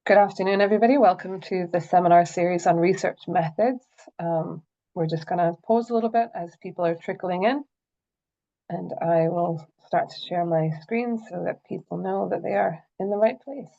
Good afternoon, everybody. Welcome to the seminar series on research methods. We're just going to pause a little bit as people are trickling in, and I will start to share my screen so that people know that they are in the right place.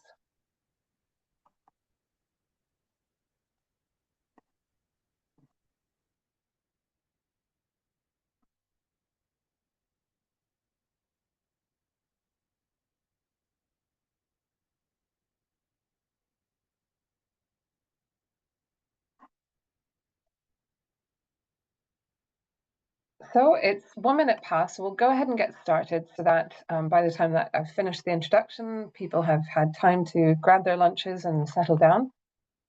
So it's 1 minute past, so we'll go ahead and get started so that by the time that I've finished the introduction, people have had time to grab their lunches and settle down.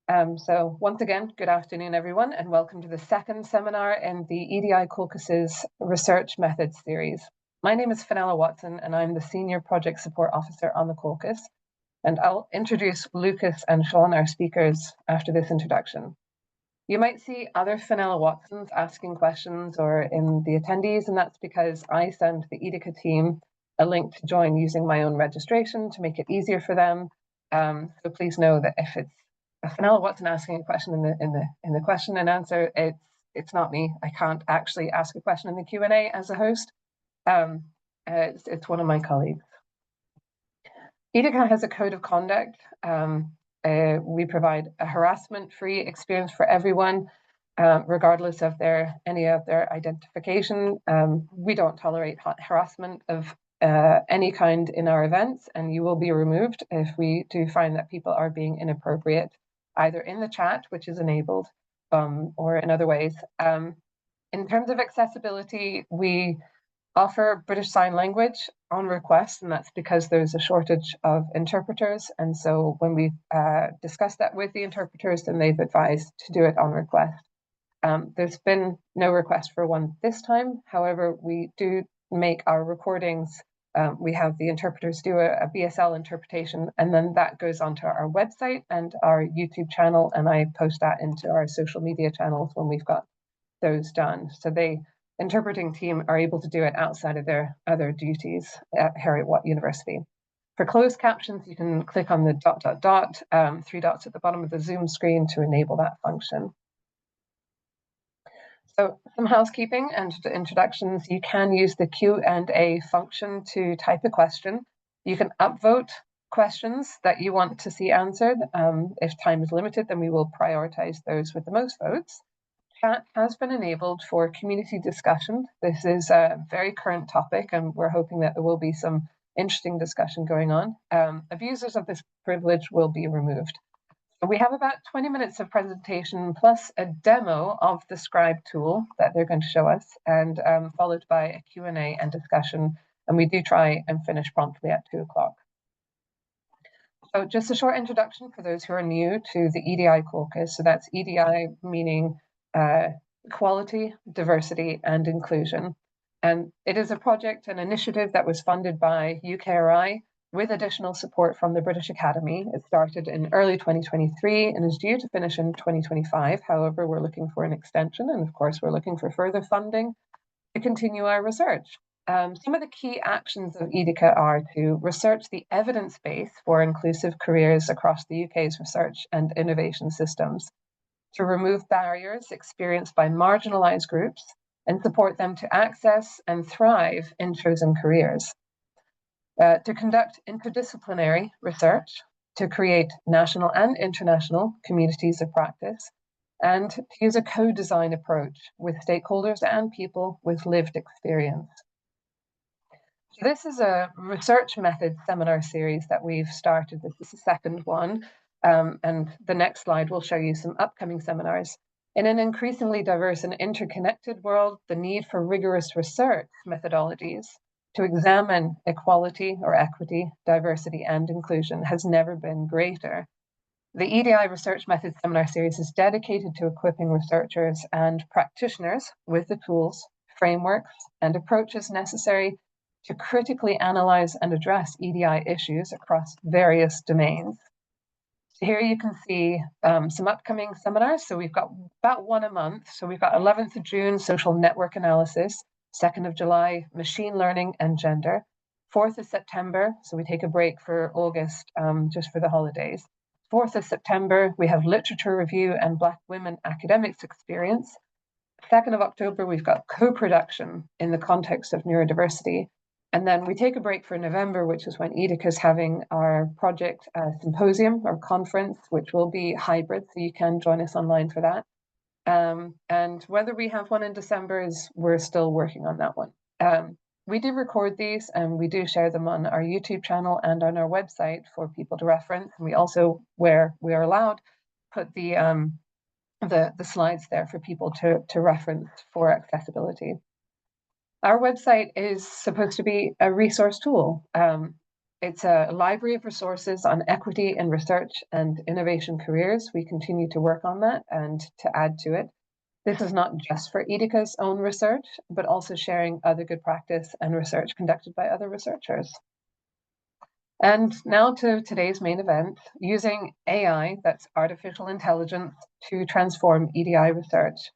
So once again, good afternoon, everyone, and welcome to the second seminar in the EDI Caucus's Research Methods series. My name is Fenella Watson, and I'm the Senior Project Support Officer on the Caucus, and I'll introduce Lukas and Sean, our speakers, after this introduction. You might see other Fenella Watsons asking questions or in the attendees, and that's because I send the EDICa team a link to join using my own registration to make it easier for them. So please know that if it's a Fenella Watson asking a question in the question and answer, it's not me. I can't actually ask a question in the Q&A as a host. It's one of my colleagues. EDICa has a code of conduct. We provide a harassment-free experience for everyone, regardless of any of their identification. We don't tolerate harassment of any kind in our events, and you will be removed if we do find that people are being inappropriate, either in the chat, which is enabled, or in other ways. In terms of accessibility, we offer British Sign Language on request, and that's because there's a shortage of interpreters. And so when we discussed that with the interpreters, then they've advised to do it on request. There's been no request for one this time. However, we do make our recordings. We have the interpreters do a BSL interpretation, and then that goes onto our website and our YouTube channel, and I post that into our social media channels when we've got those done. So the interpreting team are able to do it outside of their other duties at Heriot-Watt University. For closed captions, you can click on the ... 3 dots at the bottom of the Zoom screen to enable that function. So some housekeeping and introductions. You can use the Q&A function to type a question. You can upvote questions that you want to see answered. If time is limited, then we will prioritize those with the most votes. Chat has been enabled for community discussion. This is a very current topic, and we're hoping that there will be some interesting discussion going on. Abusers of this privilege will be removed. We have about 20 minutes of presentation plus a demo of the Scribe tool that they're going to show us, and followed by a Q&A and discussion. And we do try and finish promptly at 2 o'clock. So just a short introduction for those who are new to the EDI Caucus. So that's EDI meaning quality, diversity, and inclusion. And it is a project, an initiative that was funded by UKRI with additional support from the British Academy. It started in early 2023 and is due to finish in 2025. However, we're looking for an extension, and of course, we're looking for further funding to continue our research. Some of the key actions of EDICa are to research the evidence base for inclusive careers across the UK's research and innovation systems, to remove barriers experienced by marginalized groups and support them to access and thrive in chosen careers, to conduct interdisciplinary research, to create national and international communities of practice, and to use a co-design approach with stakeholders and people with lived experience. So this is a research method seminar series that we've started. This is the second one. And the next slide will show you some upcoming seminars. In an increasingly diverse and interconnected world, the need for rigorous research methodologies to examine equality or equity, diversity, and inclusion has never been greater. The EDI Research Methods Seminar Series is dedicated to equipping researchers and practitioners with the tools, frameworks, and approaches necessary to critically analyze and address EDI issues across various domains. So here you can see some upcoming seminars. So we've got about one a month. So we've got 11th of June, social network analysis, 2nd of July, machine learning and gender, 4th of September. So we take a break for August just for the holidays. 4th of September, we have literature review and Black women academics experience. 2nd of October, we've got co-production in the context of neurodiversity. And then we take a break for November, which is when EDICa is having our project symposium or conference, which will be hybrid, so you can join us online for that. And whether we have one in December is we're still working on that one. We do record these and we do share them on our YouTube channel and on our website for people to reference. And we also, where we are allowed, put the slides there for people to reference for accessibility. Our website is supposed to be a resource tool. It's a library of resources on equity in research and innovation careers. We continue to work on that and to add to it. This is not just for EDICa's own research, but also sharing other good practice and research conducted by other researchers. And now to today's main event, using AI, that's artificial intelligence, to transform EDI research.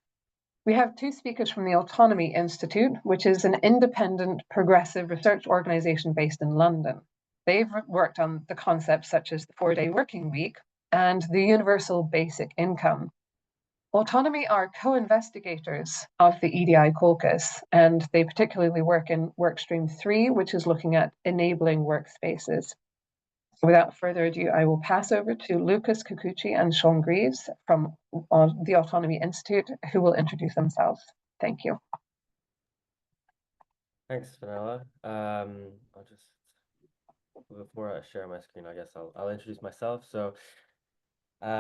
We have two speakers from the Autonomy Institute, which is an independent progressive research organization based in London. They've worked on the concepts such as the 4-day working week and the universal basic income. Autonomy are co-investigators of the EDI Caucus, and they particularly work in workstream 3, which is looking at enabling workspaces. Without further ado, I will pass over to Lukas, Kikuchi, and Sean Greaves from the Autonomy Institute, who will introduce themselves. Thank you. Thanks, Vanilla. I'll just, before I share my screen, I guess I'll introduce myself. So,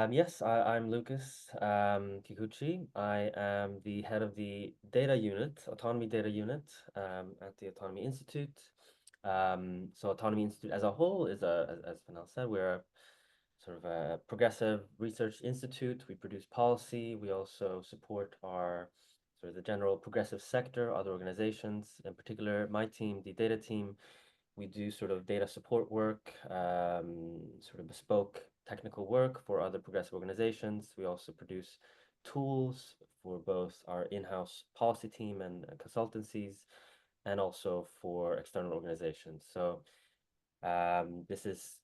yes, I'm Lukas Kikuchi. I am the head of the data unit, Autonomy Data Unit, at the Autonomy Institute. So Autonomy Institute as a whole is as Vanilla said, we're a sort of a progressive research institute. We produce policy. We also support our sort of the general progressive sector, other organizations. In particular, my team, the data team, we do sort of data support work, sort of bespoke technical work for other progressive organizations. We also produce tools for both our in-house policy team and consultancies, and also for external organizations. So this is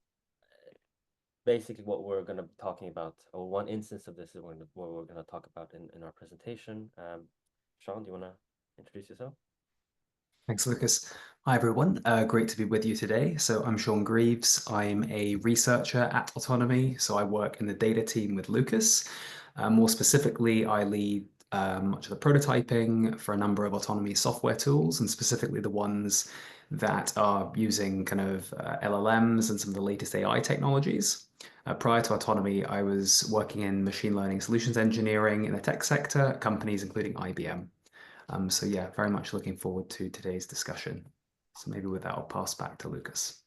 basically what we're going to be talking about, or one instance of this is what we're going to talk about in our presentation. Sean, do you want to introduce yourself? Thanks, Lukas. Hi, everyone. Great to be with you today. So I'm Sean Greaves. I'm a researcher at Autonomy. So I work in the data team with Lukas. More specifically, I lead much of the prototyping for a number of Autonomy software tools, and specifically the ones that are using kind of LLMs and some of the latest AI technologies. Prior to Autonomy, I was working in machine learning solutions engineering in the tech sector at companies including IBM. So yeah, very much looking forward to today's discussion. So maybe with that, I'll pass back to Lukas.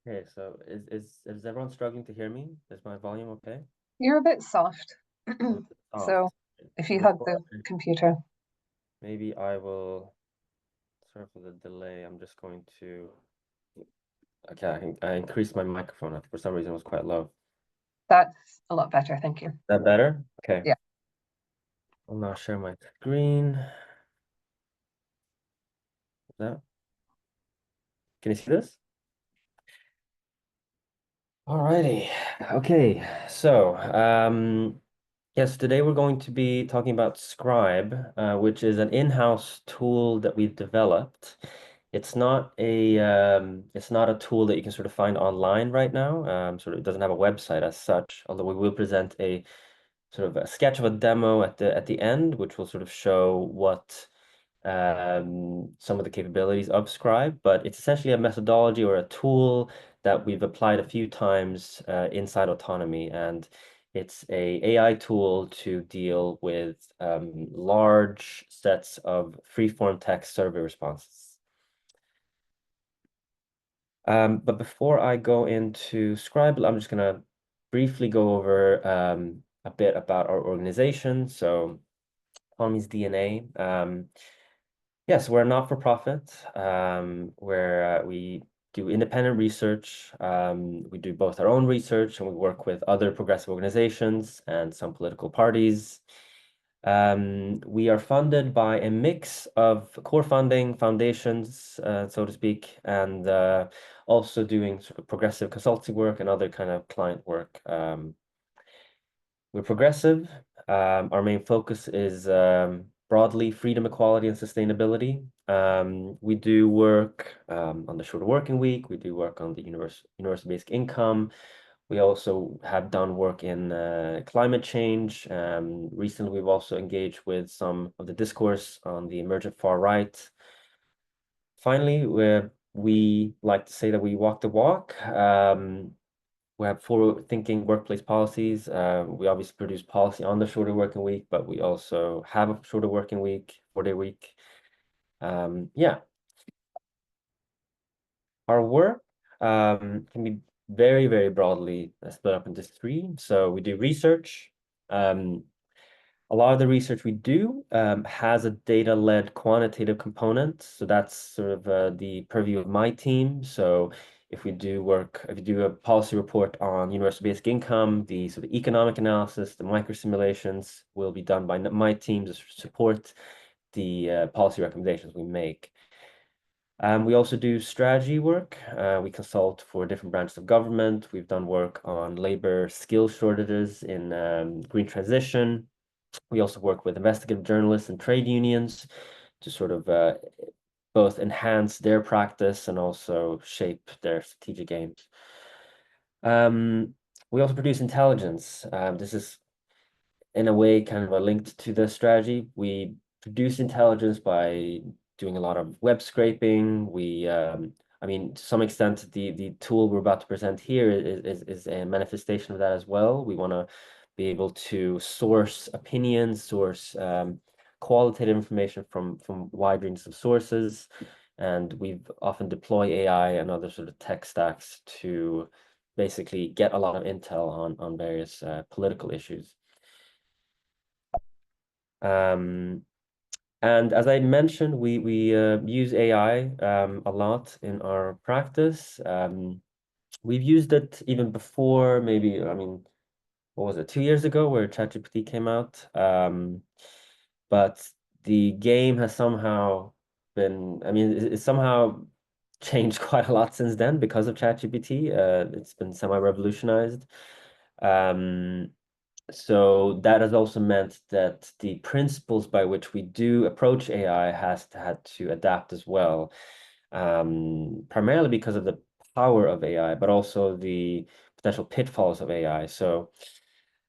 Okay, so is everyone struggling to hear me? Is my volume okay? You're a bit soft. So if you hug the computer. Maybe I will, sorry for the delay, I'm just going to, okay, I increased my microphone. For some reason it was quite low. That's a lot better, thank you. That better? Okay. Yeah. I'll now share my screen. That. Can you see this? Alrighty. Okay. So, yes, today we're going to be talking about Scribe, which is an in-house tool that we've developed. It's not a tool that you can sort of find online right now. Sort of, it doesn't have a website as such, although we will present a sort of a sketch of a demo at the end, which will sort of show what some of the capabilities of Scribe, but it's essentially a methodology or a tool that we've applied a few times inside Autonomy, and it's a AI tool to deal with large sets of free-form text survey responses. But before I go into Scribe, I'm just going to briefly go over a bit about our organization. So Autonomy's DNA. Yes, we're a not-for-profit where we do independent research. We do both our own research and we work with other progressive organizations and some political parties. We are funded by a mix of core funding, foundations, so to speak, and also doing sort of progressive consulting work and other kind of client work. We're progressive. Our main focus is broadly freedom, equality, and sustainability. We do work on the shorter working week. We do work on the universal basic income. We also have done work in climate change. Recently, we've also engaged with some of the discourse on the emergent far right. Finally, we like to say that we walk the walk. We have forward-thinking workplace policies. We obviously produce policy on the shorter working week, but we also have a shorter working week, 4-day week. Yeah. Our work can be very, very broadly split up into 3. So we do research. A lot of the research we do has a data-led quantitative component. So that's sort of the purview of my team. So if you do a policy report on universal basic income, the sort of economic analysis, the micro simulations will be done by my team to support the policy recommendations we make. We also do strategy work. We consult for different branches of government. We've done work on labor skill shortages in green transition. We also work with investigative journalists and trade unions to sort of both enhance their practice and also shape their strategic aims. We also produce intelligence. This is in a way kind of linked to the strategy. We produce intelligence by doing a lot of web scraping. I mean, to some extent, the tool we're about to present here is a manifestation of that as well. We want to be able to source opinions, source qualitative information from wide ranges of sources, and we've often deploy AI and other sort of tech stacks to basically get a lot of intel on various political issues. And as I mentioned, we use AI a lot in our practice. We've used it even before, maybe, I mean, what was it, 2 years ago, where ChatGPT came out. But the game has somehow been, I mean, it's somehow changed quite a lot since then because of ChatGPT. It's been semi-revolutionized. So that has also meant that the principles by which we do approach AI had to adapt as well, primarily because of the power of AI, but also the potential pitfalls of AI. So,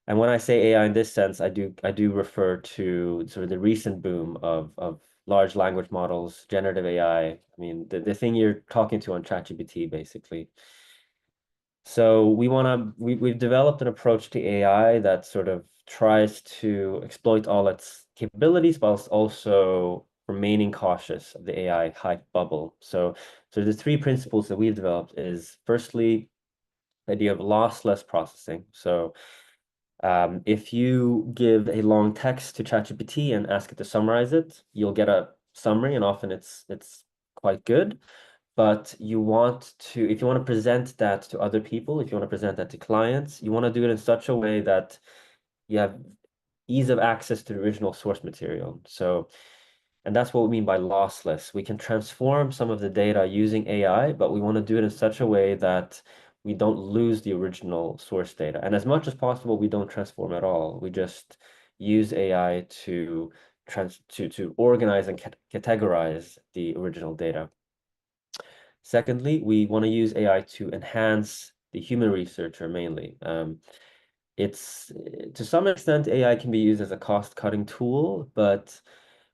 and when I say AI in this sense, I do refer to sort of the recent boom of large language models, generative AI. I mean, the thing you're talking to on ChatGPT, basically. So we've developed an approach to AI that sort of tries to exploit all its capabilities, whilst also remaining cautious of the AI hype bubble. So the 3 principles that we've developed is, firstly, the idea of lossless processing. So if you give a long text to ChatGPT and ask it to summarize it, you'll get a summary, and often it's quite good. But if you want to present that to other people, if you want to present that to clients, you want to do it in such a way that you have ease of access to the original source material. So, and that's what we mean by lossless. We can transform some of the data using AI, but we want to do it in such a way that we don't lose the original source data. And as much as possible, we don't transform at all. We just use AI to organize and categorize the original data. Secondly, we want to use AI to enhance the human researcher mainly. It's to some extent, AI can be used as a cost-cutting tool, but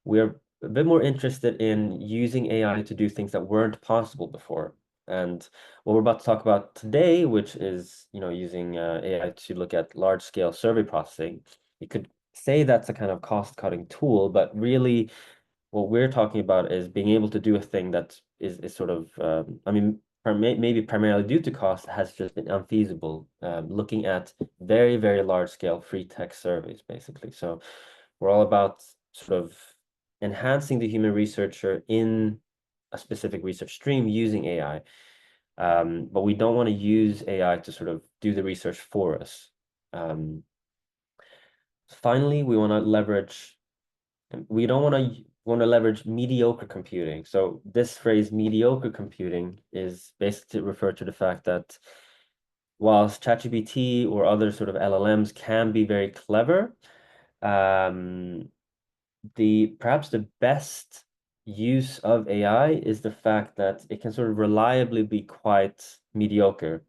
we're a bit more interested in using AI to do things that weren't possible before. And what we're about to talk about today, which is, using AI to look at large-scale survey processing, you could say that's a kind of cost-cutting tool, but really what we're talking about is being able to do a thing that is sort of, I mean, maybe primarily due to cost, has just been unfeasible, looking at very, very large scale free text surveys, basically. So we're all about sort of enhancing the human researcher in a specific research stream using AI. But we don't want to use AI to sort of do the research for us. Finally, we want to leverage we don't want to leverage mediocre computing. So this phrase mediocre computing is basically to refer to the fact that whilst ChatGPT or other sort of LLMs can be very clever, perhaps the best use of AI is the fact that it can sort of reliably be quite mediocre.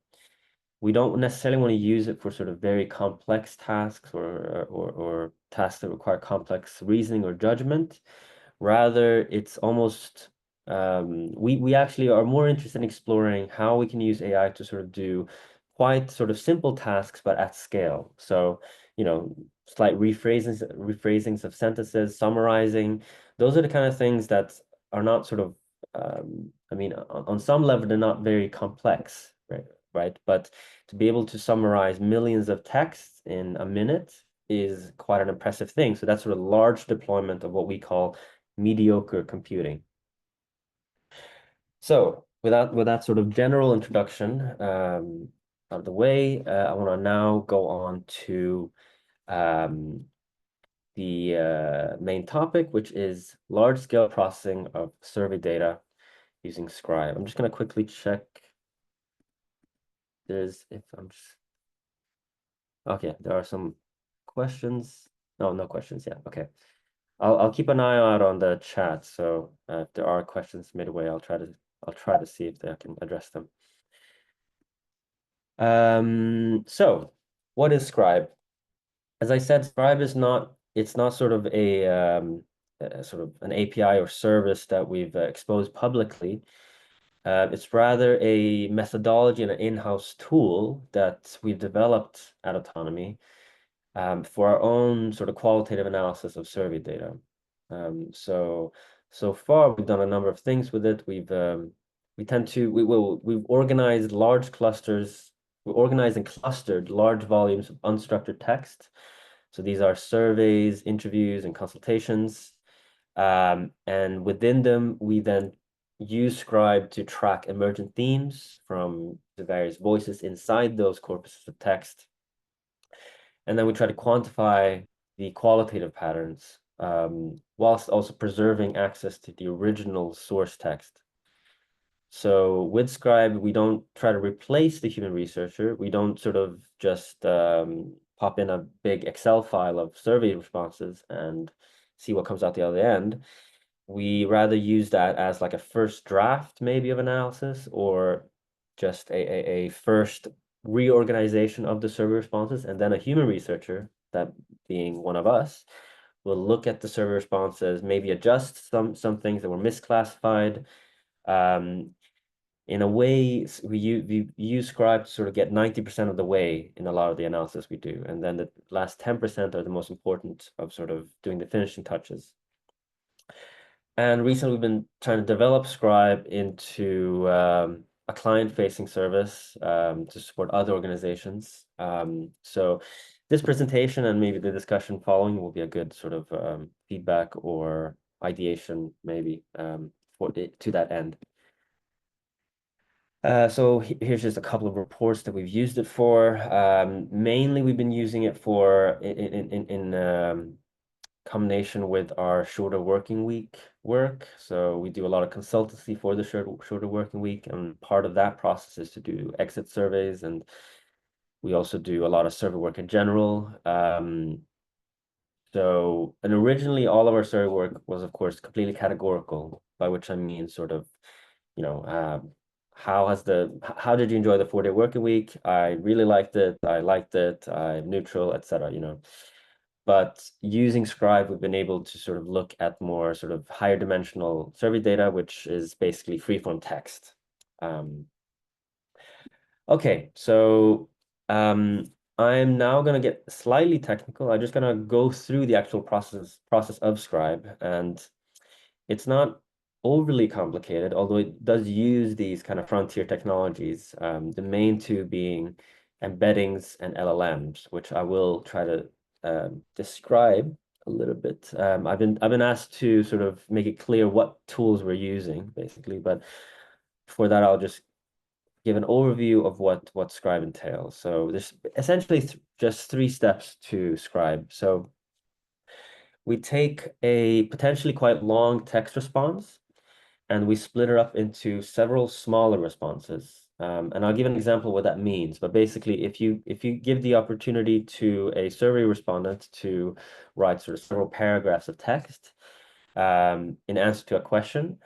We don't necessarily want to use it for sort of very complex tasks or tasks that require complex reasoning or judgment. Rather, it's almost we actually are more interested in exploring how we can use AI to sort of do quite sort of simple tasks, but at scale. So, slight rephrasings of sentences, summarizing. Those are the kind of things that are not sort of, I mean, on some level, they're not very complex, right? But to be able to summarize millions of texts in a minute is quite an impressive thing. So that's sort of large deployment of what we call mediocre computing. So with that sort of general introduction out of the way, I want to now go on to the main topic, which is large-scale processing of survey data using Scribe. I'm just going to quickly check. Okay, there are some questions. No questions. Yeah, okay. I'll keep an eye out on the chat. So if there are questions midway, I'll try to see if I can address them. So what is Scribe? As I said, Scribe is not sort of a sort of an API or service that we've exposed publicly. It's rather a methodology and an in-house tool that we've developed at Autonomy for our own sort of qualitative analysis of survey data. So far we've done a number of things with it. We've organized large clusters. We organized and clustered large volumes of unstructured text. So these are surveys, interviews, and consultations. And within them, we then use Scribe to track emergent themes from the various voices inside those corpuses of text. And then we try to quantify the qualitative patterns whilst also preserving access to the original source text. So with Scribe, we don't try to replace the human researcher. We don't sort of just pop in a big Excel file of survey responses and see what comes out the other end. We rather use that as like a first draft maybe of analysis, or just a first reorganization of the survey responses, and then a human researcher, that being one of us, will look at the survey responses, maybe adjust some things that were misclassified. In a way, we use Scribe to sort of get 90% of the way in a lot of the analysis we do, and then the last 10% are the most important of sort of doing the finishing touches. And recently, we've been trying to develop Scribe into a client-facing service to support other organizazations. So this presentation and maybe the discussion following will be a good sort of feedback or ideation, maybe to that end. So here's just a couple of reports that we've used it for. Mainly, we've been using it for in combination with our shorter working week work. So we do a lot of consultancy for the shorter working week, and part of that process is to do exit surveys, and we also do a lot of survey work in general. And originally all of our survey work was, of course, completely categorical, by which I mean sort of, how did you enjoy the 4-day working week? I really liked it. I liked it. I'm neutral, etc. But using Scribe, we've been able to sort of look at more sort of higher dimensional survey data, which is basically free-form text. Okay, so I'm now going to get slightly technical. I'm just going to go through the actual process of Scribe, and it's not overly complicated, although it does use these kind of frontier technologies, the main two being embeddings and LLMs, which I will try to describe a little bit. I've been asked to sort of make it clear what tools we're using, basically, but for that, I'll just give an overview of what Scribe entails. So there's essentially just 3 steps to Scribe. So we take a potentially quite long text response and we split it up into several smaller responses. And I'll give an example of what that means. But basically, if you give the opportunity to a survey respondent to write sort of several paragraphs of text in answer to a question,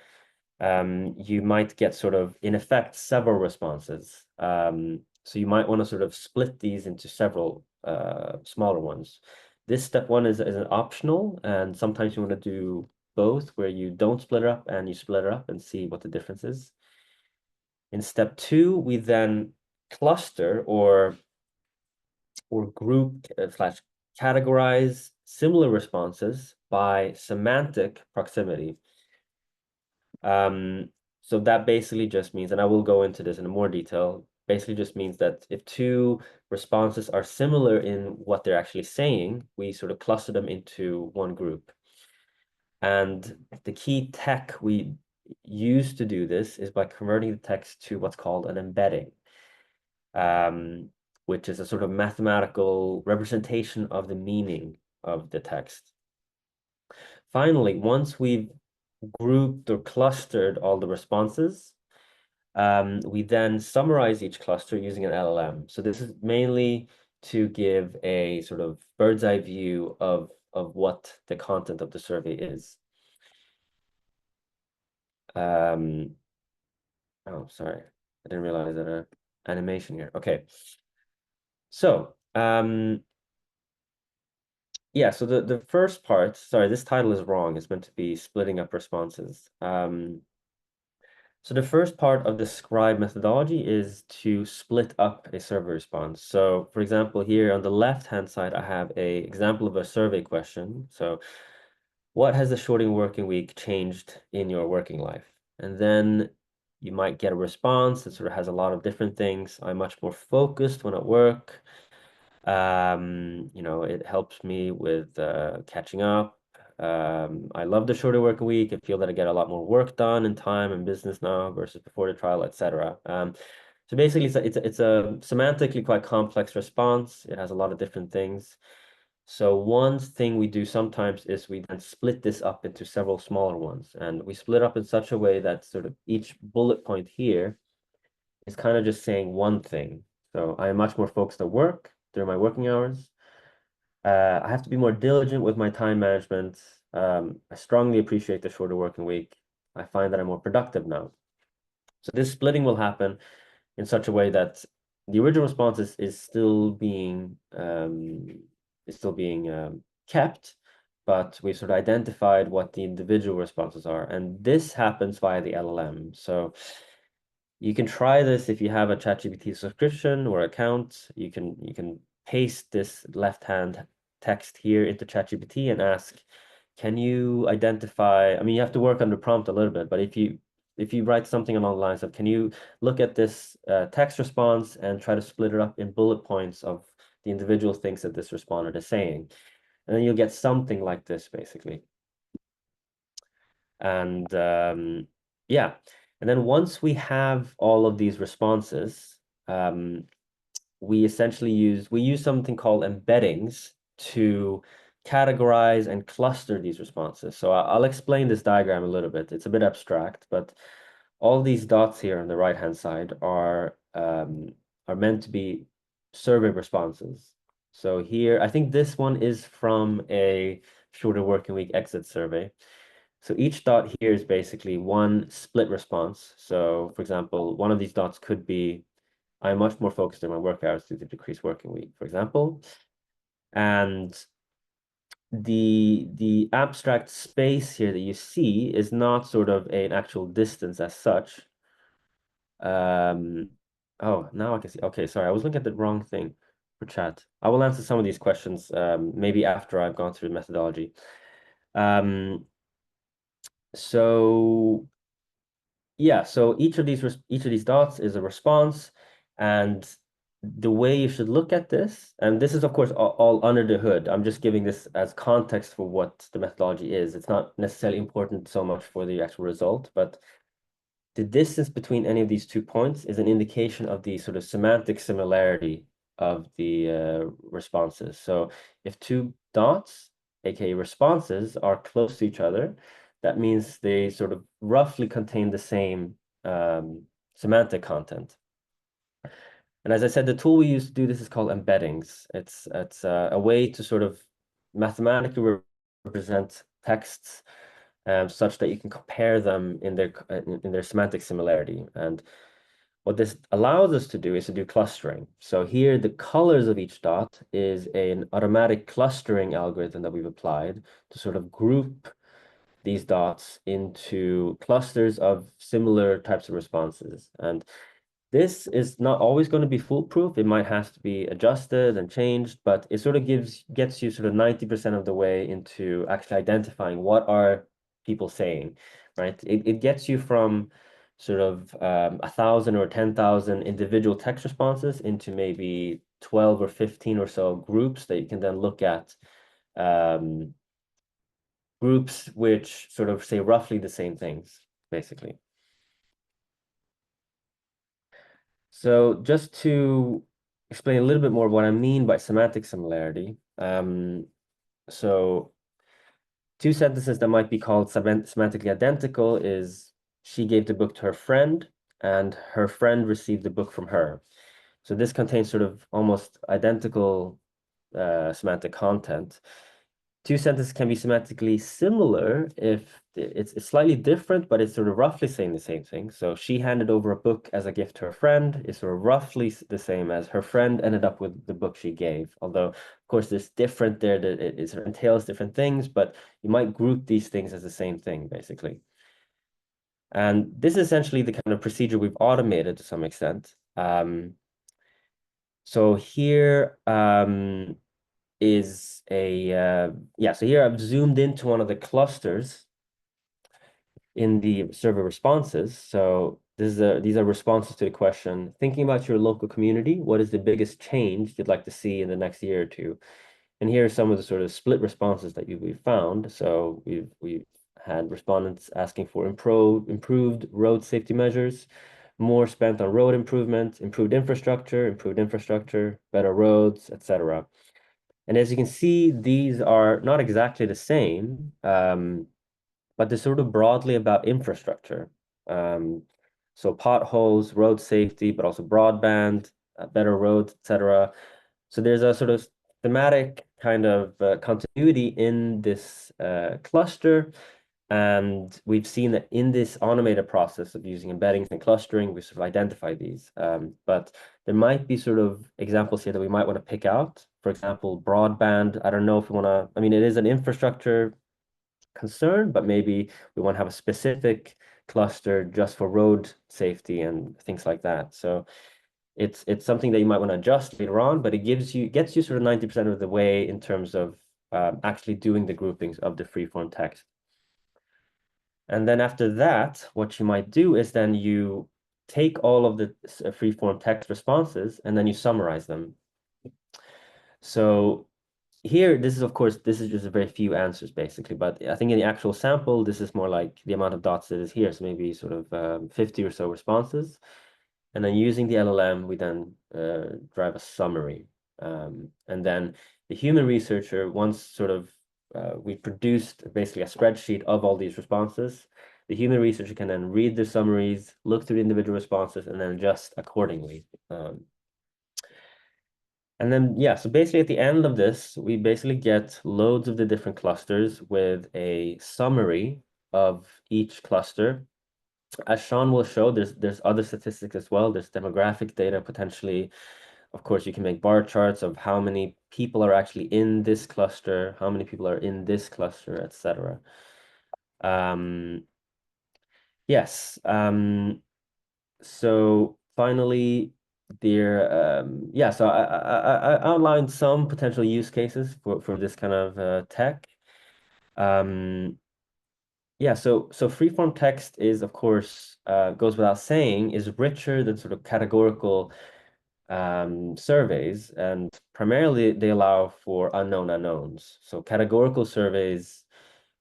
you might get sort of, in effect, several responses. So you might want to sort of split these into several smaller ones. This step one is an optional, and sometimes you want to do both, where you don't split it up and you split it up and see what the difference is. In step two, we then cluster or group slash categorize similar responses by semantic proximity. So that basically just means, and I will go into this in more detail, basically just means that if two responses are similar in what they're actually saying, we sort of cluster them into one group. And the key tech we use to do this is by converting the text to what's called an embedding, which is a sort of mathematical representation of the meaning of the text. Finally, once we've grouped or clustered all the responses, we then summarize each cluster using an LLM. So this is mainly to give a sort of bird's eye view of what the content of the survey is. Oh, sorry, I didn't realize that animation here. Okay, so yeah, so the first part, sorry, this title is wrong. It's meant to be splitting up responses. So the first part of the Scribe methodology is to split up a survey response. So for example, here on the left-hand side, I have an example of a survey question. So what has the shortening working week changed in your working life? And then you might get a response that sort of has a lot of different things. I'm much more focused when at work. You know, it helps me with catching up. I love the shorter working week. I feel that I get a lot more work done in time and business now versus before the trial, etc. So basically, it's a semantically quite complex response. It has a lot of different things. So one thing we do sometimes is we then split this up into several smaller ones, and we split up in such a way that sort of each bullet point here is kind of just saying one thing. So I am much more focused at work during my working hours. I have to be more diligent with my time management. I strongly appreciate the shorter working week. I find that I'm more productive now. So this splitting will happen in such a way that the original response is still being kept, but we've sort of identified what the individual responses are, and this happens via the LLM. So you can try this if you have a ChatGPT subscription or account. You can paste this left-hand text here into ChatGPT and ask, can you identify, I mean, you have to work on the prompt a little bit, but if you write something along the lines of, can you look at this text response and try to split it up in bullet points of the individual things that this respondent is saying? And then you'll get something like this, basically. And yeah. And then once we have all of these responses, we essentially use something called embeddings to categorize and cluster these responses. So I'll explain this diagram a little bit. It's a bit abstract, but all these dots here on the right-hand side are meant to be survey responses. So here, I think this one is from a shorter working week exit survey. So each dot here is basically one split response. So for example, one of these dots could be, I'm much more focused on my work hours due to decreased working week, for example. And the abstract space here that you see is not sort of an actual distance as such. Oh, now I can see. Okay, sorry, I was looking at the wrong thing for chat. I will answer some of these questions maybe after I've gone through the methodology. So yeah, so each of these dots is a response, and the way you should look at this, and this is of course all under the hood. I'm just giving this as context for what the methodology is. It's not necessarily important so much for the actual result, but the distance between any of these 2 points is an indication of the sort of semantic similarity of the responses. So if two dots aka responses, are close to each other, that means they sort of roughly contain the same semantic content. And as I said, the tool we use to do this is called embeddings. It's a way to sort of mathematically represent texts such that you can compare them in their semantic similarity. And what this allows us to do is to do clustering. So here, the colors of each dot is an automatic clustering algorithm that we've applied to sort of group these dots into clusters of similar types of responses. And this is not always going to be foolproof. It might have to be adjusted and changed, but it sort of gets you sort of 90% of the way into actually identifying what are people saying, right? It gets you from sort of 1,000 or 10,000 individual text responses into maybe 12 or 15 or so groups that you can then look at, groups which sort of say roughly the same things, basically. So just to explain a little bit more what I mean by semantic similarity. So two sentences that might be called semantically identical is she gave the book to her friend and her friend received the book from her. So this contains sort of almost identical semantic content. Two sentences can be semantically similar if it's slightly different, but it's sort of roughly saying the same thing. So she handed over a book as a gift to her friend is sort of roughly the same as her friend ended up with the book she gave. Although, of course, there's different there that it sort of entails different things, but you might group these things as the same thing, basically. And this is essentially the kind of procedure we've automated to some extent. So here, is a so here I've zoomed into one of the clusters in the server responses. So these are responses to the question, thinking about your local community, what is the biggest change you'd like to see in the next year or two? And here are some of the sort of split responses that we've found. So we've had respondents asking for improved road safety measures, more spent on road improvement, improved infrastructure, better roads, etc. And as you can see, these are not exactly the same, but they're sort of broadly about infrastructure. So potholes, road safety, but also broadband, better roads, etc. So there's a sort of thematic kind of continuity in this cluster. And we've seen that in this automated process of using embeddings and clustering, we sort of identify these. But there might be sort of examples here that we might want to pick out. For example, broadband. I don't know if we want to, I mean, it is an infrastructure concern, but maybe we want to have a specific cluster just for road safety and things like that. So it's something that you might want to adjust later on, but it gets you sort of 90% of the way in terms of actually doing the groupings of the freeform text. And then after that, what you might do is then you take all of the freeform text responses and then you summarize them. So here, this is just a very few answers basically, but I think in the actual sample, this is more like the amount of dots that is here. So maybe sort of 50 or so responses. And then using the LLM, we then drive a summary. And then the human researcher, once sort of we produced basically a spreadsheet of all these responses, the human researcher can then read the summaries, look through the individual responses, and then adjust accordingly. And then, yeah, so basically at the end of this, we basically get loads of the different clusters with a summary of each cluster. As Sean will show, there's other statistics as well. There's demographic data potentially. Of course, you can make bar charts of how many people are actually in this cluster, how many people are in this cluster, etc. Yes. So finally, so I outlined some potential use cases for this kind of tech. So freeform text is, of course, goes without saying, is richer than sort of categorical surveys, and primarily they allow for unknown unknowns. So categorical surveys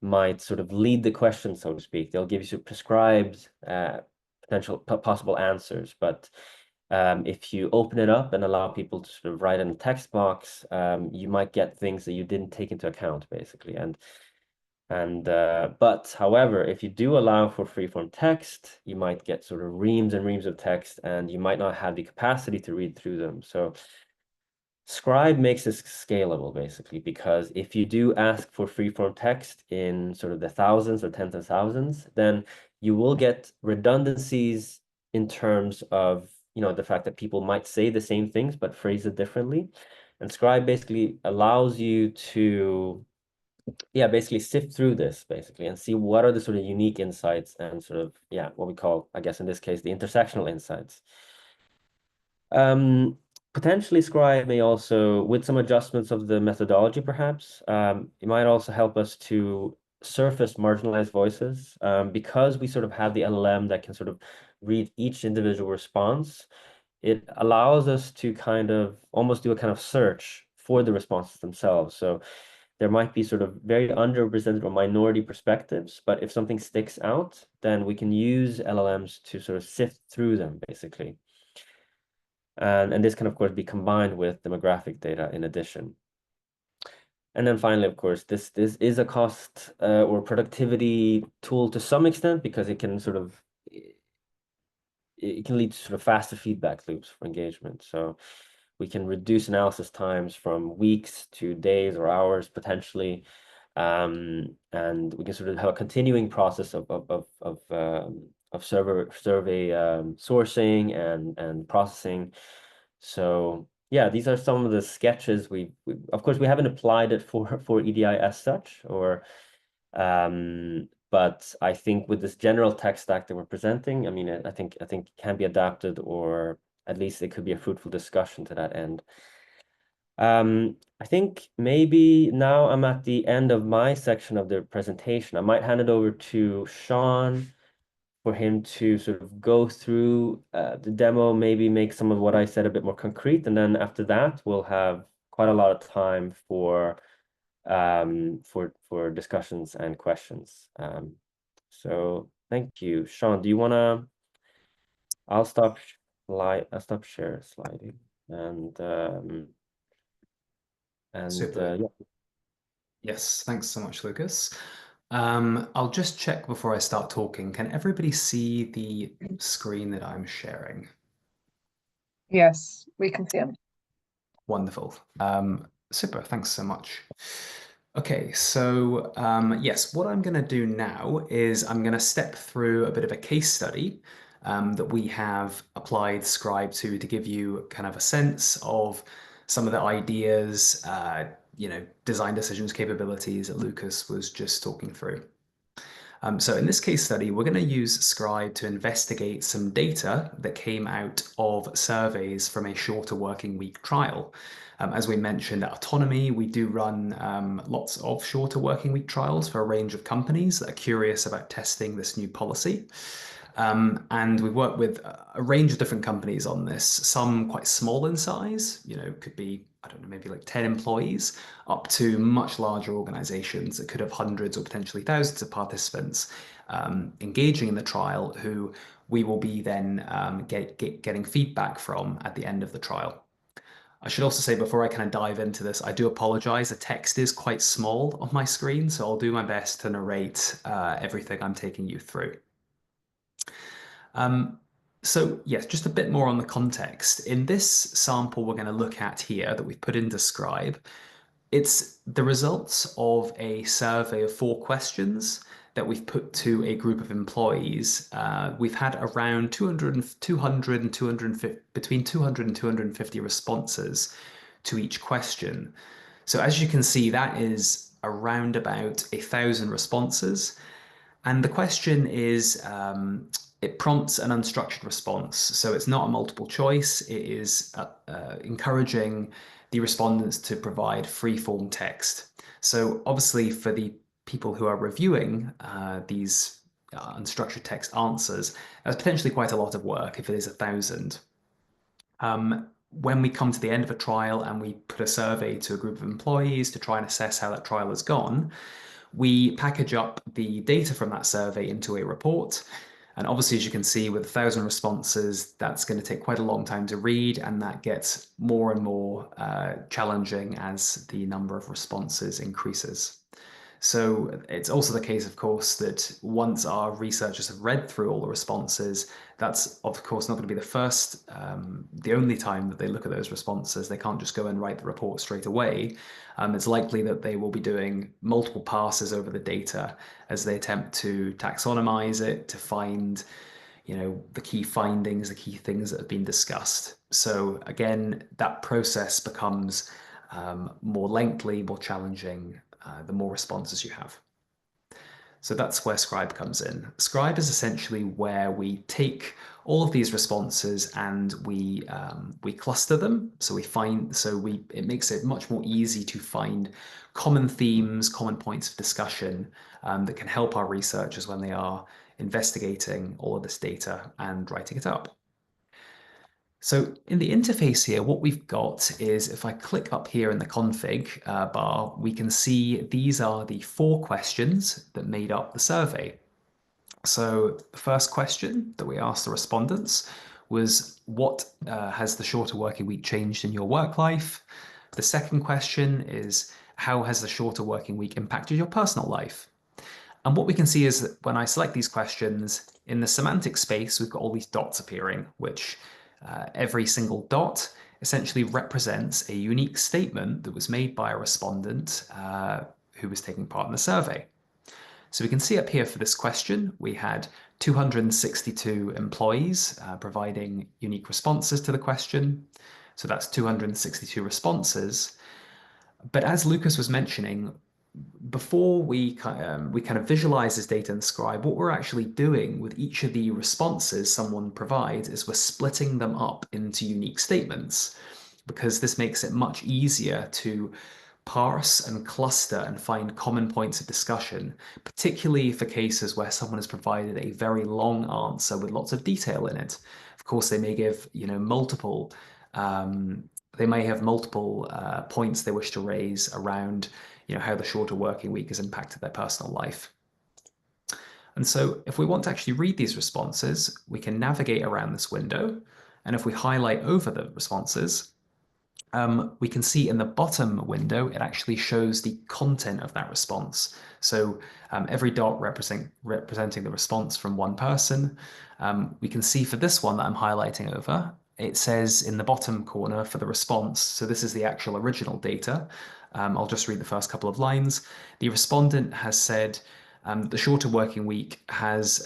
might sort of lead the question, so to speak. They'll give you prescribed potential possible answers, but If you open it up and allow people to sort of write in a text box, you might get things that you didn't take into account, basically. But however, if you do allow for free-form text, you might get sort of reams and reams of text, and you might not have the capacity to read through them. So Scribe makes this scalable, basically, because if you do ask for free-form text in sort of the thousands or tens of thousands, then you will get redundancies in terms of, the fact that people might say the same things but phrase it differently. And Scribe basically allows you to, basically sift through this, basically, and see what are the sort of unique insights and sort of, what we call, I guess in this case, the intersectional insights. Potentially Scribe may also, with some adjustments of the methodology, perhaps, it might also help us to surface marginalized voices, because we sort of have the LLM that can sort of read each individual response. It allows us to kind of almost do a kind of search for the responses themselves. So there might be sort of very underrepresented or minority perspectives, but if something sticks out, then we can use LLMs to sort of sift through them, basically. And this can, of course, be combined with demographic data in addition. And then finally, of course, this is a cost or productivity tool to some extent, because it can lead to sort of faster feedback loops for engagement. So we can reduce analysis times from weeks to days or hours potentially, and we can sort of have a continuing process of survey sourcing and processing. So yeah, these are some of the sketches we of course we haven't applied it for EDI as such, or but I think with this general tech stack that we're presenting, I mean, I think it can be adapted, or at least it could be a fruitful discussion to that end. I think maybe now I'm at the end of my section of the presentation. I might hand it over to Sean for him to sort of go through the demo, maybe make some of what I said a bit more concrete. And then after that, we'll have quite a lot of time for discussions and questions. So thank you. Sean, do you want to, I'll stop share sliding, and Super. yeah. Yes, thanks so much, Lukas. I'll just check before I start talking. Can everybody see the screen that I'm sharing? Yes, we can see them. Wonderful. Super, thanks so much. Okay, so yes, what I'm going to do now is I'm going to step through a bit of a case study that we have applied Scribe to give you kind of a sense of some of the ideas, design decisions capabilities that Lukas was just talking through. So in this case study, we're going to use Scribe to investigate some data that came out of surveys from a shorter working week trial. As we mentioned at Autonomy, we do run lots of shorter working week trials for a range of companies that are curious about testing this new policy. And we work with a range of different companies on this, some quite small in size, could be, I don't know, maybe like 10 employees, up to much larger organizations that could have hundreds or potentially thousands of participants engaging in the trial, who we will be then getting feedback from at the end of the trial. I should also say, before I kind of dive into this, I do apologize. The text is quite small on my screen, so I'll do my best to narrate everything I'm taking you through. So yes, just a bit more on the context. In this sample we're going to look at here that we've put into Scribe, it's the results of a survey of 4 questions that we've put to a group of employees. We've had around 200 and 250, between 200 and 250 responses to each question. So as you can see, that is around about 1,000 responses. And the question is, it prompts an unstructured response. So it's not a multiple choice. It is encouraging the respondents to provide free-form text. So obviously for the people who are reviewing these unstructured text answers, that's potentially quite a lot of work if it is 1,000. When we come to the end of a trial and we put a survey to a group of employees to try and assess how that trial has gone, we package up the data from that survey into a report. And obviously, as you can see, with 1,000 responses, that's going to take quite a long time to read, and that gets more and more challenging as the number of responses increases. So it's also the case, of course, that once our researchers have read through all the responses, that's of course not going to be the only time that they look at those responses. They can't just go and write the report straight away. It's likely that they will be doing multiple passes over the data as they attempt to taxonomize it, to find, the key findings, the key things that have been discussed. So again, that process becomes more lengthy, more challenging, the more responses you have. So that's where Scribe comes in. Scribe is essentially where we take all of these responses and we cluster them. So it makes it much more easy to find common themes, common points of discussion that can help our researchers when they are investigating all of this data and writing it up. So in the interface here, what we've got is, if I click up here in the config bar, we can see these are the 4 questions that made up the survey. So the first question that we asked the respondents was, what has the shorter working week changed in your work life? The second question is, how has the shorter working week impacted your personal life? And what we can see is that when I select these questions, in the semantic space, we've got all these dots appearing, which every single dot essentially represents a unique statement that was made by a respondent who was taking part in the survey. So we can see up here for this question, we had 262 employees providing unique responses to the question. So that's 262 responses. But as Lukas was mentioning, before we kind of visualize this data in Scribe, what we're actually doing with each of the responses someone provides is we're splitting them up into unique statements, because this makes it much easier to parse and cluster and find common points of discussion, particularly for cases where someone has provided a very long answer with lots of detail in it. Of course, they may give, multiple they may have multiple points they wish to raise around how the shorter working week has impacted their personal life. And so if we want to actually read these responses, we can navigate around this window. And if we highlight over the responses, we can see in the bottom window, it actually shows the content of that response. So every dot representing the response from one person. We can see for this one that I'm highlighting over, it says in the bottom corner for the response, so this is the actual original data. I'll just read the first couple of lines. The respondent has said the shorter working week has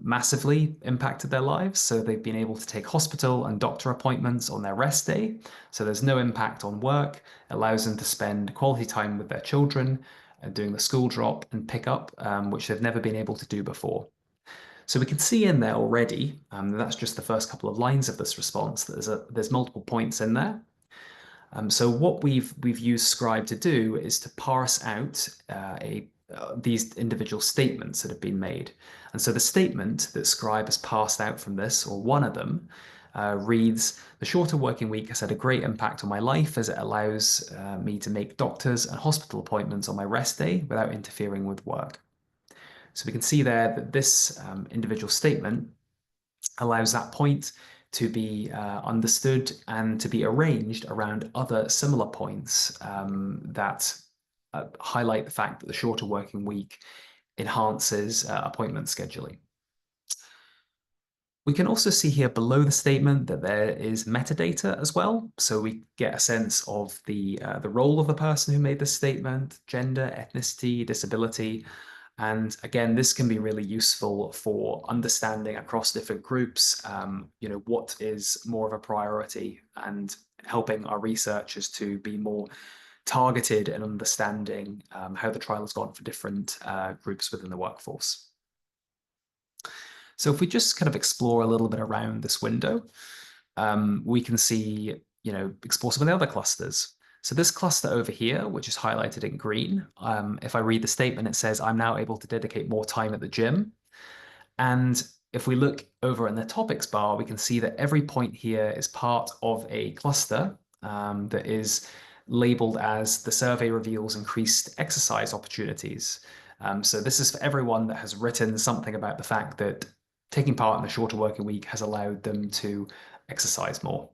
massively impacted their lives. So they've been able to take hospital and doctor appointments on their rest day. So there's no impact on work. It allows them to spend quality time with their children, doing the school drop and pick up, which they've never been able to do before. So we can see in there already, that's just the first couple of lines of this response, there's multiple points in there. So what we've used Scribe to do is to parse out these individual statements that have been made. And so the statement that Scribe has parsed out from this, or one of them, reads, the shorter working week has had a great impact on my life as it allows me to make doctors and hospital appointments on my rest day without interfering with work. So we can see there that this individual statement allows that point to be understood and to be arranged around other similar points that highlight the fact that the shorter working week enhances appointment scheduling. We can also see here below the statement that there is metadata as well. So we get a sense of the role of the person who made this statement, gender, ethnicity, disability. And again, this can be really useful for understanding across different groups, what is more of a priority, and helping our researchers to be more targeted in understanding how the trial has gone for different groups within the workforce. So if we just kind of explore a little bit around this window, we can see, explore some of the other clusters. So this cluster over here, which is highlighted in green, if I read the statement, it says, I'm now able to dedicate more time at the gym. And if we look over in the topics bar, we can see that every point here is part of a cluster that is labeled as the survey reveals increased exercise opportunities. So this is for everyone that has written something about the fact that taking part in the shorter working week has allowed them to exercise more.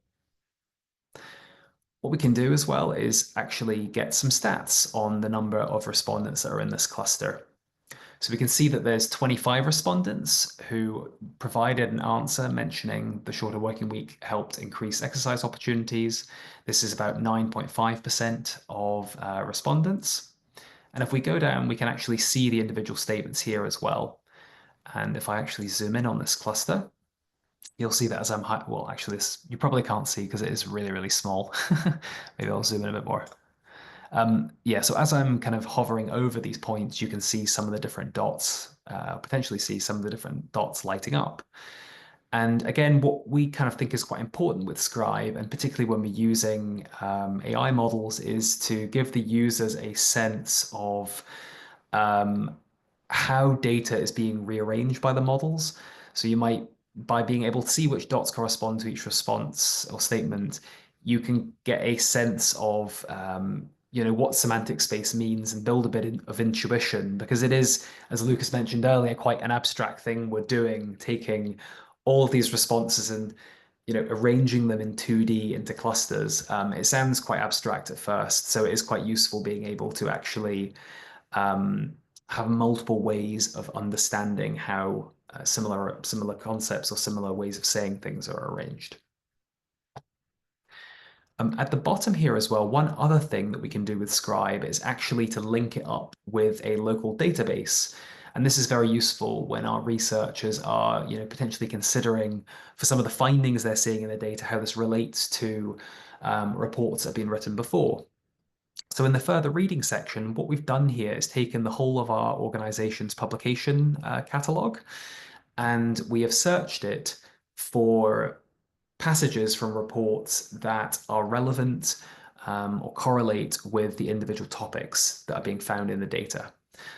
What we can do as well is actually get some stats on the number of respondents that are in this cluster. So we can see that there's 25 respondents who provided an answer mentioning the shorter working week helped increase exercise opportunities. This is about 9.5% of respondents. And if we go down, we can actually see the individual statements here as well. And if I actually zoom in on this cluster, you'll see that as I'm, well, actually this, you probably can't see because it is really, really small. Maybe I'll zoom in a bit more. Yeah, so as I'm kind of hovering over these points, you can see some of the different dots, potentially see some of the different dots lighting up. And again, what we kind of think is quite important with Scribe, and particularly when we're using AI models, is to give the users a sense of how data is being rearranged by the models. So you might, by being able to see which dots correspond to each response or statement, you can get a sense of what semantic space means and build a bit of intuition, because it is, as Lukas mentioned earlier, quite an abstract thing we're doing, taking all of these responses and arranging them in 2D into clusters. It sounds quite abstract at first, so it is quite useful being able to actually have multiple ways of understanding how similar concepts or similar ways of saying things are arranged. At the bottom here as well, one other thing that we can do with Scribe is actually to link it up with a local database. And this is very useful when our researchers are potentially considering, for some of the findings they're seeing in the data, how this relates to reports that have been written before. So in the further reading section, what we've done here is taken the whole of our organization's publication catalog, and we have searched it for passages from reports that are relevant or correlate with the individual topics that are being found in the data.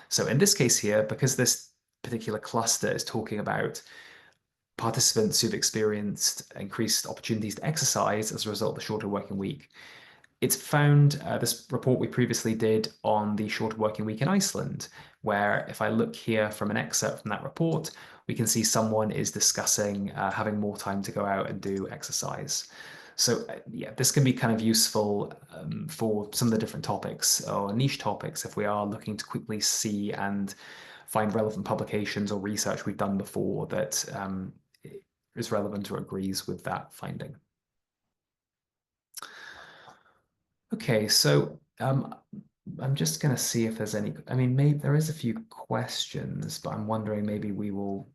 So in this case here, because this particular cluster is talking about participants who've experienced increased opportunities to exercise as a result of the shorter working week, it's found this report we previously did on the shorter working week in Iceland, where if I look here from an excerpt from that report, we can see someone is discussing having more time to go out and do exercise. So yeah, this can be kind of useful for some of the different topics or niche topics if we are looking to quickly see and find relevant publications or research we've done before that is relevant or agrees with that finding. Okay, so I'm just going to see if there's any, maybe there is a few questions, but I'm wondering maybe we will,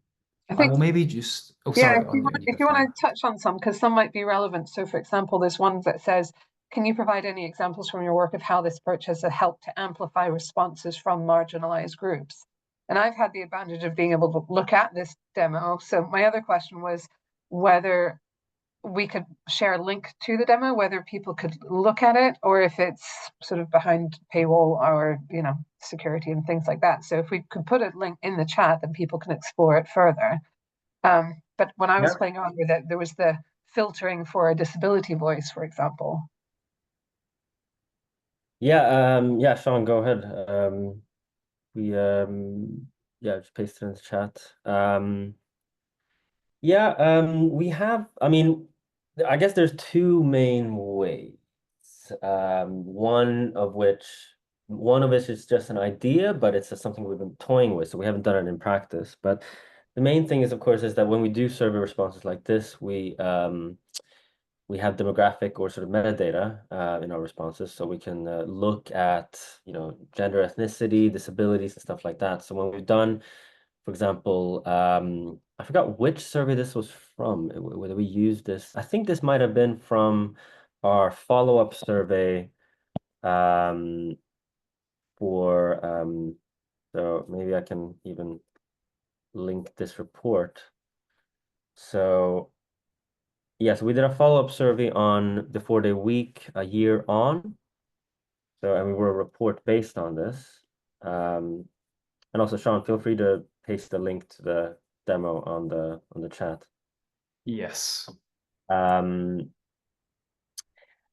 I will maybe just, Yeah, sorry. if you want to touch on some, because some might be relevant. So for example, there's one that says, can you provide any examples from your work of how this approach has helped to amplify responses from marginalized groups? And I've had the advantage of being able to look at this demo. So my other question was whether we could share a link to the demo, whether people could look at it, or if it's sort of behind paywall or security and things like that. So if we could put a link in the chat, then people can explore it further. But when I was playing around with it, there was the filtering for a disability voice, for example. Yeah, Sean, go ahead. Just paste it in the chat. We have, I guess there's two main ways. One of which is just an idea, but it's just something we've been toying with, so we haven't done it in practice. But the main thing is, of course, is that when we do survey responses like this, we have demographic or sort of metadata in our responses, so we can look at gender, ethnicity, disabilities, and stuff like that. So when we've done, for example, I forgot which survey this was from, whether we used this. I think this might have been from our follow-up survey so maybe I can even link this report. So yes, we did a follow-up survey on the 4-day week a year on. So, and we were a report based on this. And also, Sean, feel free to paste the link to the demo on the chat. Yes.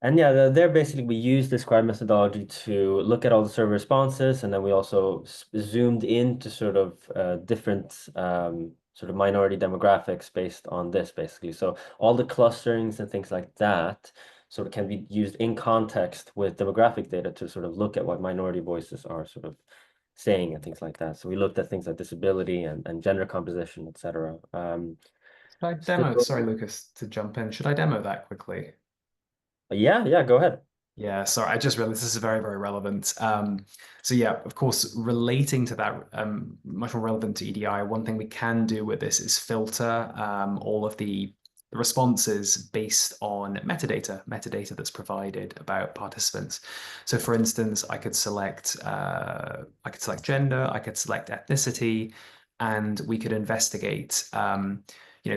And yeah, there basically we used the Scribe methodology to look at all the survey responses, and then we also zoomed into sort of different sort of minority demographics based on this, basically. So all the clusterings and things like that sort of can be used in context with demographic data to sort of look at what minority voices are sort of saying and things like that. So we looked at things like disability and gender composition, etc. Should I demo? Sorry, Lucas, to jump in. Should I demo that quickly? Yeah, go ahead. Yeah, sorry, I just realized this is very, very relevant. So yeah, of course, relating to that, much more relevant to EDI, one thing we can do with this is filter all of the responses based on metadata that's provided about participants. So for instance, I could select gender, I could select ethnicity, and we could investigate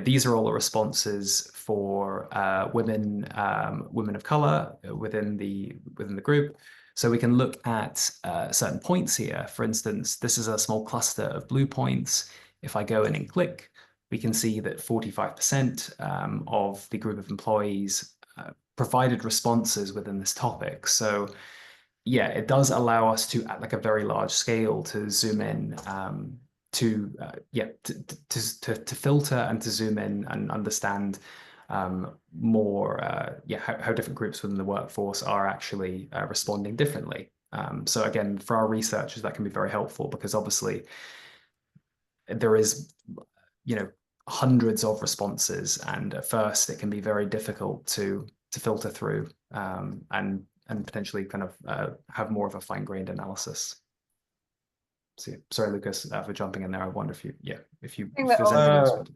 these are all the responses for women of color within the group. So we can look at certain points here. For instance, this is a small cluster of blue points. If I go in and click, we can see that 45% of the group of employees provided responses within this topic. So yeah, it does allow us to, at like a very large scale, to zoom in to filter and to zoom in and understand more how different groups within the workforce are actually responding differently. So again, for our researchers, that can be very helpful because obviously there is hundreds of responses, and at first it can be very difficult to filter through and potentially kind of have more of a fine-grained analysis. So, sorry, Lucas, for jumping in there. I wonder if there's anything else.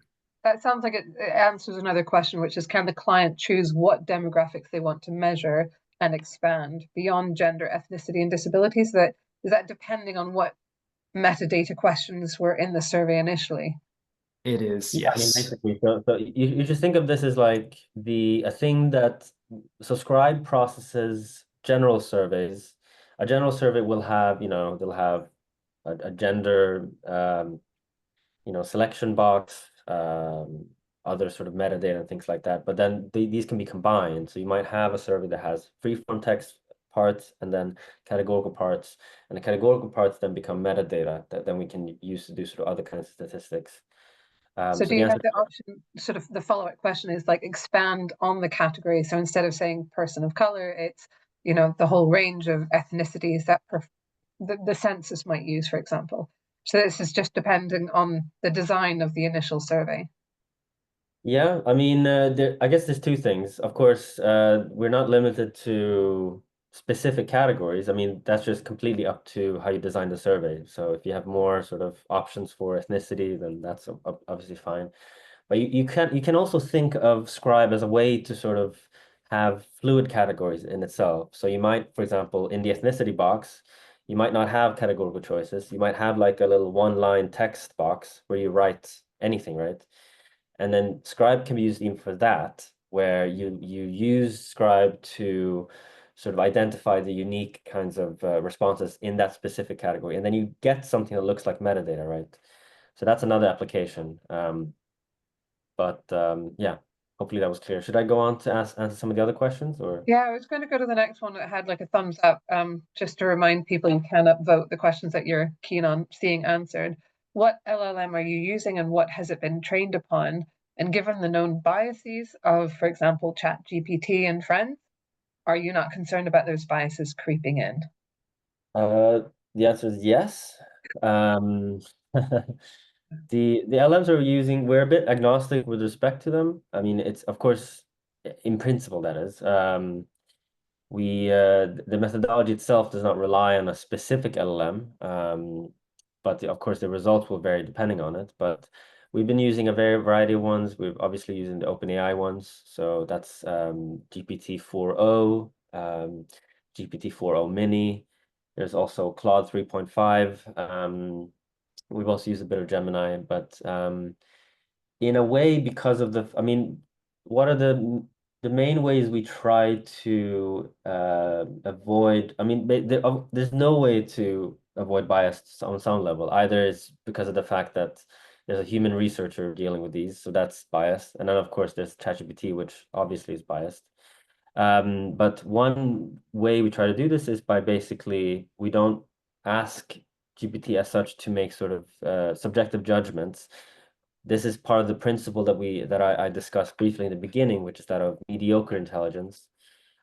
That sounds like it answers another question, which is, can the client choose what demographics they want to measure and expand beyond gender, ethnicity, and disability? So is that depending on what metadata questions were in the survey initially? It is, yes. I mean, basically, so you just think of this as like a thing that Scribe processes general surveys. A general survey will have, they'll have a gender, selection box, other sort of metadata and things like that. But then these can be combined. So you might have a survey that has free-form text parts and then categorical parts, and the categorical parts then become metadata that then we can use to do sort of other kinds of statistics. So do you have the option, sort of the follow-up question is like expand on the category. So instead of saying person of color, it's, the whole range of ethnicities that the census might use, for example. So this is just depending on the design of the initial survey. Yeah, I mean, I guess there's two things. Of course, we're not limited to specific categories. I mean, that's just completely up to how you design the survey. So if you have more sort of options for ethnicity, then that's obviously fine. But you can also think of Scribe as a way to sort of have fluid categories in itself. So you might, for example, in the ethnicity box, you might not have categorical choices. You might have like a little one-line text box where you write anything, right? And then Scribe can be used even for that, where you use Scribe to sort of identify the unique kinds of responses in that specific category. And then you get something that looks like metadata, right? So that's another application. Yeah, hopefully that was clear. Should I go on to answer some of the other questions, or? Yeah, I was going to go to the next one that had like a thumbs up, just to remind people you can upvote the questions that you're keen on seeing answered. What LLM are you using and what has it been trained upon? And given the known biases of, for example, ChatGPT and friends, are you not concerned about those biases creeping in? The answer is yes. The LLMs we're using, we're a bit agnostic with respect to them. I mean, it's of course, in principle, that is. The methodology itself does not rely on a specific LLM, but of course the results will vary depending on it. But we've been using a variety of ones. We're obviously using the OpenAI ones, so that's GPT-4o, GPT-4o Mini. There's also Claude 3.5. We've also used a bit of Gemini, but in a way, because of I mean, what are the main ways we try to avoid? I mean, there's no way to avoid bias on some level. Either it's because of the fact that there's a human researcher dealing with these, so that's biased, and then of course there's ChatGPT, which obviously is biased. But one way we try to do this is by basically we don't ask GPT as such to make sort of subjective judgments. this is part of the principle that I discussed briefly in the beginning, which is that of mediocre intelligence.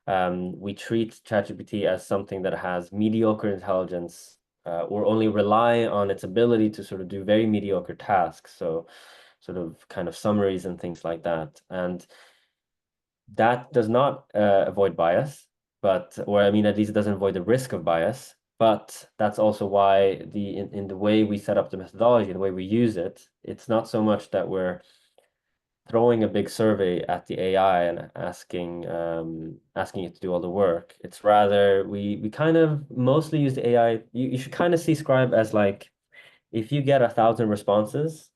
We treat ChatGPT as something that has mediocre intelligence, or only rely on its ability to sort of do very mediocre tasks. So sort of kind of summaries and things like that. And that does not avoid bias, or I mean, at least it doesn't avoid the risk of bias. But that's also why in the way we set up the methodology, the way we use it, it's not so much that we're throwing a big survey at the AI and asking it to do all the work. It's rather we kind of mostly use the AI. You should kind of see Scribe as like, if you get 1,000 responses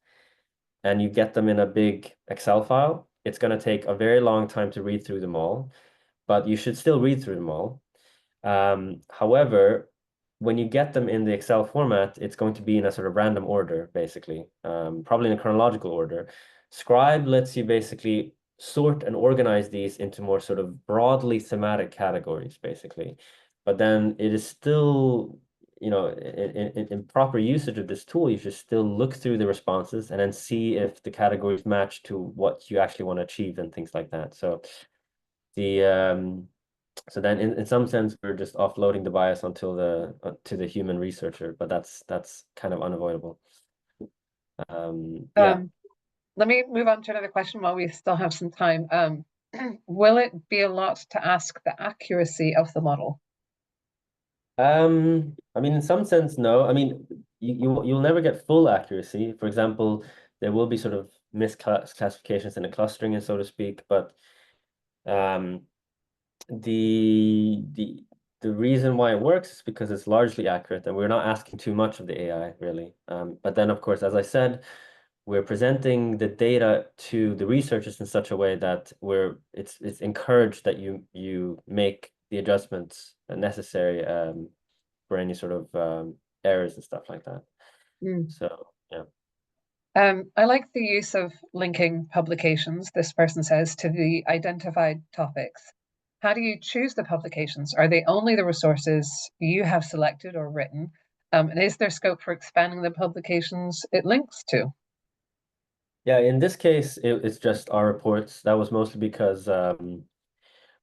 and you get them in a big Excel file, it's going to take a very long time to read through them all, but you should still read through them all. However, when you get them in the Excel format, it's going to be in a sort of random order, basically, probably in a chronological order. Scribe lets you basically sort and organize these into more sort of broadly thematic categories, basically. But then it is still, in proper usage of this tool, you should still look through the responses and then see if the categories match to what you actually want to achieve and things like that. So so then in some sense we're just offloading the bias onto to the human researcher, but that's kind of unavoidable. Yeah. Let me move on to another question while we still have some time. Will it be a lot to ask the accuracy of the model? I mean, in some sense, no. I mean, you'll never get full accuracy. For example, there will be sort of misclassifications in the clustering, so to speak, but the reason why it works is because it's largely accurate and we're not asking too much of the AI, really. But then, of course, as I said, we're presenting the data to the researchers in such a way that it's encouraged that you make the adjustments necessary for any sort of errors and stuff like that. So yeah. I like the use of linking publications, this person says, to the identified topics. How do you choose the publications? Are they only the resources you have selected or written? And is there scope for expanding the publications it links to? Yeah, in this case, it's just our reports. That was mostly because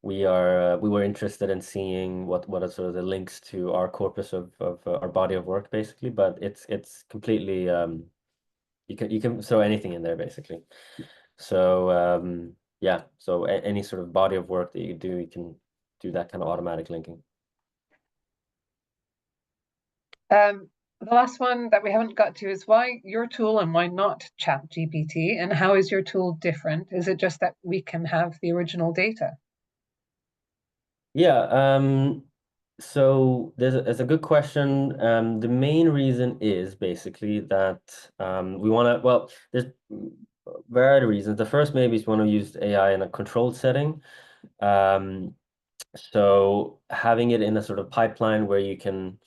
we were interested in seeing what are sort of the links to our corpus of our body of work, basically. But it's completely you can throw anything in there, basically. So yeah, so any sort of body of work that you do, you can do that kind of automatic linking. The last one that we haven't got to is why your tool and why not ChatGPT, and how is your tool different? Is it just that we can have the original data? Yeah, so there's a good question. The main reason is basically that we want to, well, there's a variety of reasons. The first maybe is we want to use AI in a controlled setting. So having it in a sort of pipeline where you can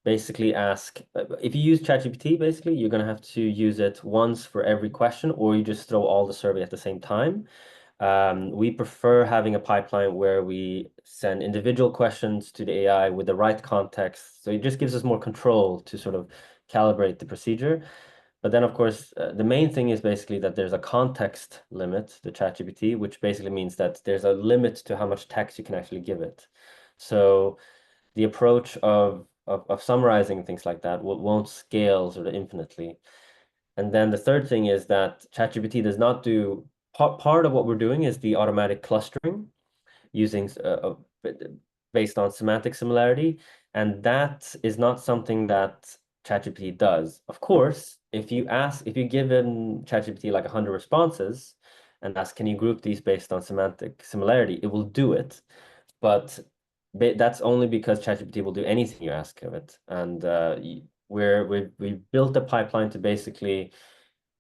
basically ask, if you use ChatGPT, basically, you're going to have to use it once for every question, or you just throw all the survey at the same time. We prefer having a pipeline where we send individual questions to the AI with the right context. So it just gives us more control to sort of calibrate the procedure. But then, of course, the main thing is basically that there's a context limit to ChatGPT, which basically means that there's a limit to how much text you can actually give it. So the approach of summarizing things like that won't scale sort of infinitely. And then the third thing is that ChatGPT does not do part of what we're doing is the automatic clustering using based on semantic similarity, and that is not something that ChatGPT does. Of course, if you give in ChatGPT like 100 responses and ask, can you group these based on semantic similarity, it will do it, but that's only because ChatGPT will do anything you ask of it. And we've built a pipeline to basically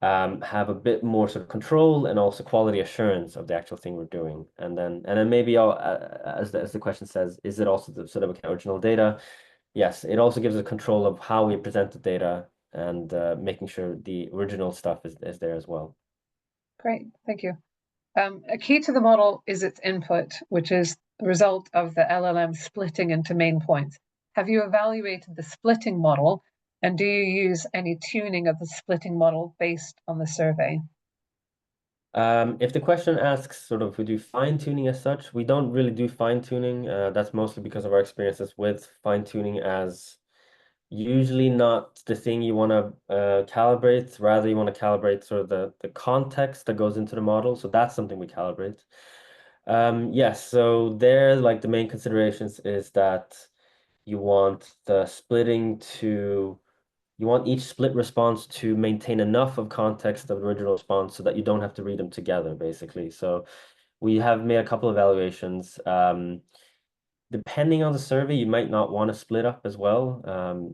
have a bit more sort of control and also quality assurance of the actual thing we're doing. And then maybe as the question says, is it also the sort of original data? Yes, it also gives us control of how we present the data and making sure the original stuff is there as well. Great, thank you. A key to the model is its input, which is the result of the LLM splitting into main points. Have you evaluated the splitting model And do you use any tuning of the splitting model based on the survey? If the question asks sort of, we do fine-tuning as such, we don't really do fine-tuning. That's mostly because of our experiences with fine-tuning as usually not the thing you want to calibrate. Rather, you want to calibrate sort of the context that goes into the model. So that's something we calibrate. Yes, so there, like the main considerations is that you want the splitting to, you want each split response to maintain enough of context of the original response so that you don't have to read them together, basically. So we have made a couple of evaluations. Depending on the survey, you might not want to split up as well.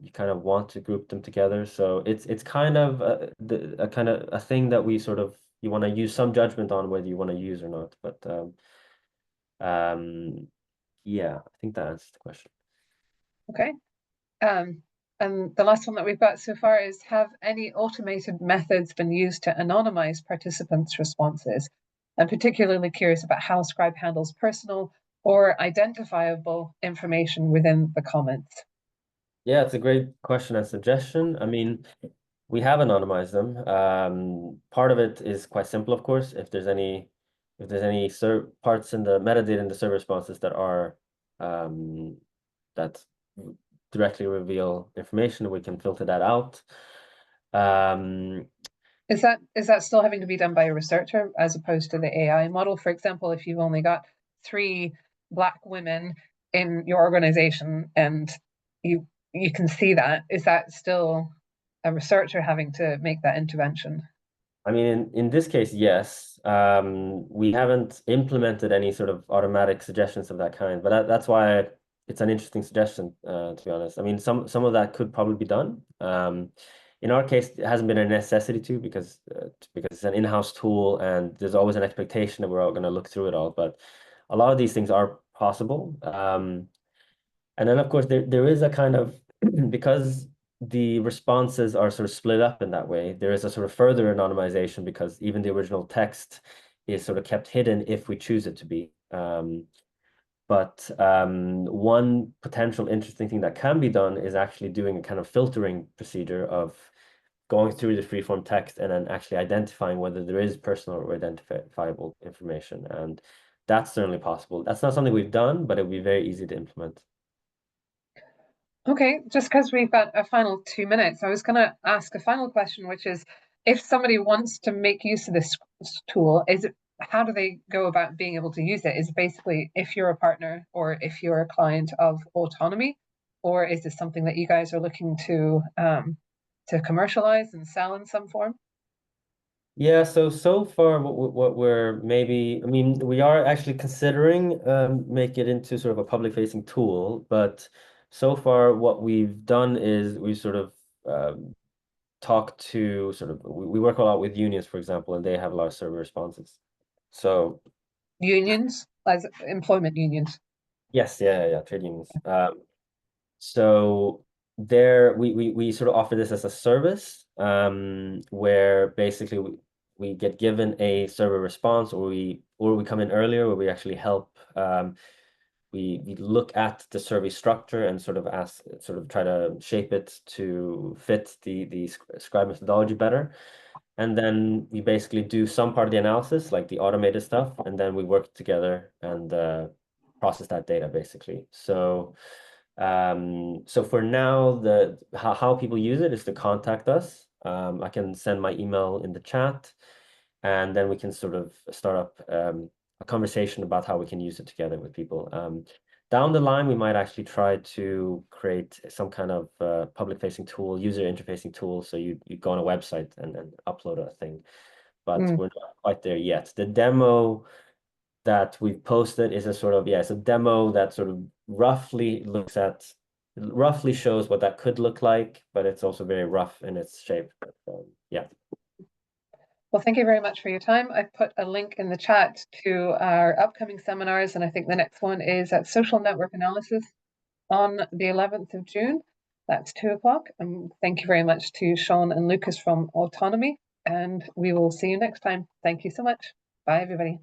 You kind of want to group them together. So it's kind of a kind of a thing that we sort of, you want to use some judgment on whether you want to use or not. But yeah, I think that answers the question. Okay. And the last one that we've got so far is, have any automated methods been used to anonymize participants' responses? I'm particularly curious about how Scribe handles personal or identifiable information within the comments. Yeah, it's a great question and suggestion. I mean, we have anonymized them. Part of it is quite simple, of course. If there's any parts in the metadata in the server responses that are that directly reveal information, we can filter that out. Is that still having to be done by a researcher as opposed to the AI model? For example, if you've only got 3 Black women in your organization and you can see that, is that still a researcher having to make that intervention? I mean, in this case, yes. We haven't implemented any sort of automatic suggestions of that kind, but that's why it's an interesting suggestion, to be honest. I mean, some of that could probably be done. In our case, it hasn't been a necessity to, because it's an in-house tool and there's always an expectation that we're all going to look through it all. But a lot of these things are possible. And then, of course, there is a kind of, because the responses are sort of split up in that way, there is a sort of further anonymization because even the original text is sort of kept hidden if we choose it to be. But one potential interesting thing that can be done is actually doing a kind of filtering procedure of going through the freeform text and then actually identifying whether there is personal or identifiable information. And that's certainly possible. That's not something we've done, but it would be very easy to implement. Okay, just because we've got a final 2 minutes, I was going to ask a final question, which is, if somebody wants to make use of this tool, how do they go about being able to use it? Is it basically if you're a partner or if you're a client of Autonomy, or is this something that you guys are looking to commercialize and sell in some form? Yeah, so far what we're maybe, I mean, we are actually considering make it into sort of a public-facing tool, but so far what we've done is we sort of talk to sort of, we work a lot with unions, for example, and they have a lot of server responses. So Unions, as employment unions. yes, yeah, trade unions. So there we sort of offer this as a service, where basically we get given a server response, or we come in earlier where we actually help. We look at the survey structure and sort of try to shape it to fit the Scribe methodology better. And then we basically do some part of the analysis, like the automated stuff, and then we work together and process that data, basically. So for now, how people use it is to contact us. I can send my email in the chat, and then we can sort of start up a conversation about how we can use it together with people. Down the line, we might actually try to create some kind of public-facing tool, user interfacing tool. So you go on a website and then upload a thing, but we're not quite there yet. The demo that we've posted is a sort of, it's a demo that sort of roughly shows what that could look like, but it's also very rough in its shape. But, yeah. Well, thank you very much for your time. I've put a link in the chat to our upcoming seminars, and I think the next one is at Social Network Analysis on the 11th of June. That's 2 o'clock. And thank you very much to Sean and Lukas from Autonomy, and we will see you next time. Thank you so much. Bye, everybody.